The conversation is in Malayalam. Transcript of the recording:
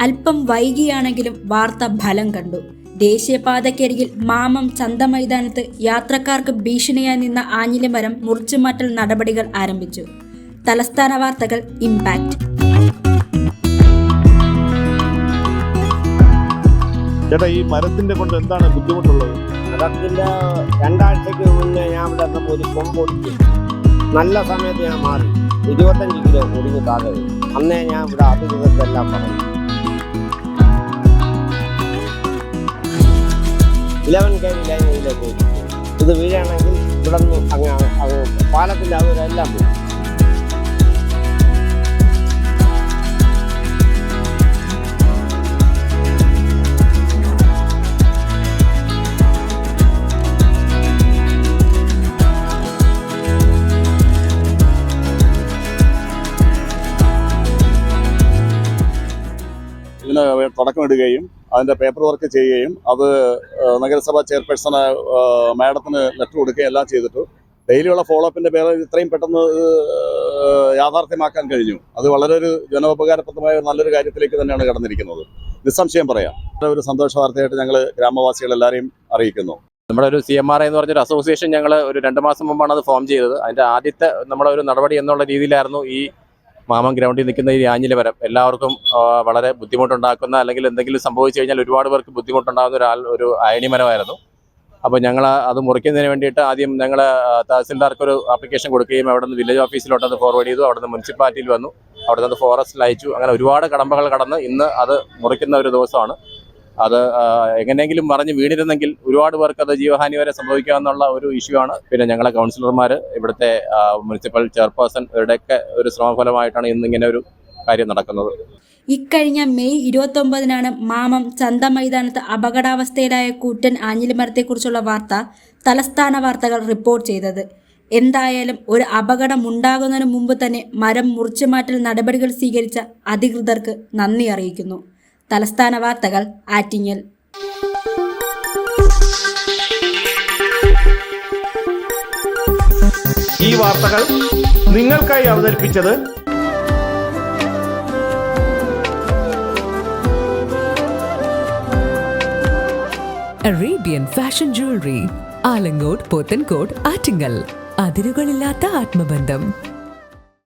അല്പം വൈകിയാണെങ്കിലും വാർത്ത ഫലം കണ്ടു. ദേശീയപാതയ്ക്കരികിൽ മാമം ചന്തമൈതാനത്ത് യാത്രക്കാർക്ക് ഭീഷണിയായി നിന്ന ആഞ്ഞിലിമരം മുറിച്ചുമാറ്റൽ നടപടികൾ ആരംഭിച്ചു. തലസ്ഥാന വാർത്തകൾ ഇംപാക്ട്. ചേട്ടാ, ഈ മരത്തിന്റെ കൊണ്ട് എന്താണ് ബുദ്ധിമുട്ടുള്ളത്? മരത്തിന്റെ 2 ആഴ്ചക്ക് മുന്നേ ഞാൻ ഇവിടെ ഒരു കൊമ്പൊടിച്ച് നല്ല സമയത്ത് ഞാൻ മാറി 25 കിലോ ഒടിഞ്ഞ് താഴെ. അന്നേ ഞാൻ ഇവിടെ അധികൃതർക്കെല്ലാം പറഞ്ഞു 11 kV ലൈനിലേക്ക് ഇത് വീഴാണെങ്കിൽ ഇവിടെ നിന്ന് അങ്ങ് പാലത്തിൻ്റെ അവരെല്ലാം പോയി. ഇതിന് തുടക്കമിടുകയും അതിൻ്റെ പേപ്പർ വർക്ക് ചെയ്യുകയും അത് നഗരസഭാ ചെയർപേഴ്സണ് മാഡത്തിന് ലെറ്റർ കൊടുക്കുകയും എല്ലാം ചെയ്തിട്ട് ഡെയിലിയുള്ള ഫോളോ അപ്പിൻ്റെ പേര് ഇത്രയും പെട്ടെന്ന് യാഥാർത്ഥ്യമാക്കാൻ കഴിഞ്ഞു. അത് വളരെ ഒരു ജനോപകാരപ്രദമായ നല്ലൊരു കാര്യത്തിലേക്ക് തന്നെയാണ് കടന്നിരിക്കുന്നത്. നിസ്സംശയം പറയാം. ഒരു സന്തോഷ വാർത്തയായിട്ട് ഞങ്ങൾ ഗ്രാമവാസികളെല്ലാവരെയും അറിയിക്കുന്നു. നമ്മുടെ ഒരു CMRI എന്ന് പറഞ്ഞൊരു അസോസിയേഷൻ ഞങ്ങൾ ഒരു 2 മാസം മുമ്പാണ് അത് ഫോം ചെയ്തത്. അതിൻ്റെ ആദ്യത്തെ നമ്മുടെ ഒരു നടപടി എന്നുള്ള രീതിയിലായിരുന്നു ഈ മാമം ഗ്രൗണ്ടിൽ നിൽക്കുന്ന ഈ ആഞ്ഞിലിമരം എല്ലാവർക്കും വളരെ ബുദ്ധിമുട്ടുണ്ടാക്കുന്ന, അല്ലെങ്കിൽ എന്തെങ്കിലും സംഭവിച്ചു കഴിഞ്ഞാൽ ഒരുപാട് പേർക്ക് ബുദ്ധിമുട്ടുണ്ടാകുന്ന ഒരു അയണിമരമായിരുന്നു. അപ്പോൾ ഞങ്ങൾ അത് മുറിക്കുന്നതിന് വേണ്ടിയിട്ട് ആദ്യം ഞങ്ങൾ തഹസിൽദാർക്കൊരു ആപ്ലിക്കേഷൻ കൊടുക്കുകയും അവിടെ നിന്ന് വില്ലേജ് ഓഫീസിലോട്ട് അത് ഫോർവേഡ് ചെയ്തു. അവിടെ നിന്ന് മുനിസിപ്പാലിറ്റിയിൽ വന്നു, അവിടെ നിന്ന് ഫോറസ്റ്റിൽ അയച്ചു. അങ്ങനെ ഒരുപാട് കടമ്പകൾ കടന്ന് ഇന്ന് അത് മുറിക്കുന്ന ഒരു ദിവസമാണ്. അത് എങ്ങനെയെങ്കിലും മറിഞ്ഞ് വീണിരുന്നെങ്കിൽ ഒരുപാട് പേർക്ക് അത് ജീവഹാനി വരെ സംഭവിക്കാമെന്നുള്ള ഒരു ഇഷ്യൂ ആണ്. പിന്നെ ഞങ്ങളെ കൗൺസിലർമാർ, ഇവിടുത്തെ മുനിസിപ്പൽ ചെയർപേഴ്സൺ, ഇവരുടെയൊക്കെ ഒരു ശ്രമഫലമായിട്ടാണ് ഇന്നിങ്ങനെ ഒരു കാര്യം നടക്കുന്നത്. ഇക്കഴിഞ്ഞ മെയ് 29-നാണ് മാമം ചന്തമൈതാനത്ത് അപകടാവസ്ഥയിലായ കൂറ്റൻ ആഞ്ഞിലിമരത്തെക്കുറിച്ചുള്ള വാർത്ത തലസ്ഥാന വാർത്തകൾ റിപ്പോർട്ട് ചെയ്തത്. എന്തായാലും ഒരു അപകടം ഉണ്ടാകുന്നതിന് മുമ്പ് തന്നെ മരം മുറിച്ചുമാറ്റൽ നടപടികൾ സ്വീകരിച്ച അധികൃതർക്ക് നന്ദി അറിയിക്കുന്നു. തലസ്ഥാന വാർത്തകൾ ആറ്റിങ്ങൽ. ഈ വാർത്തകൾ നിങ്ങൾക്കായി അവതരിപ്പിച്ചത് Arabian fashion jewellery, Alangode, Pothencode, Attingal. അതിരുകളില്ലാത്ത ആത്മബന്ധം.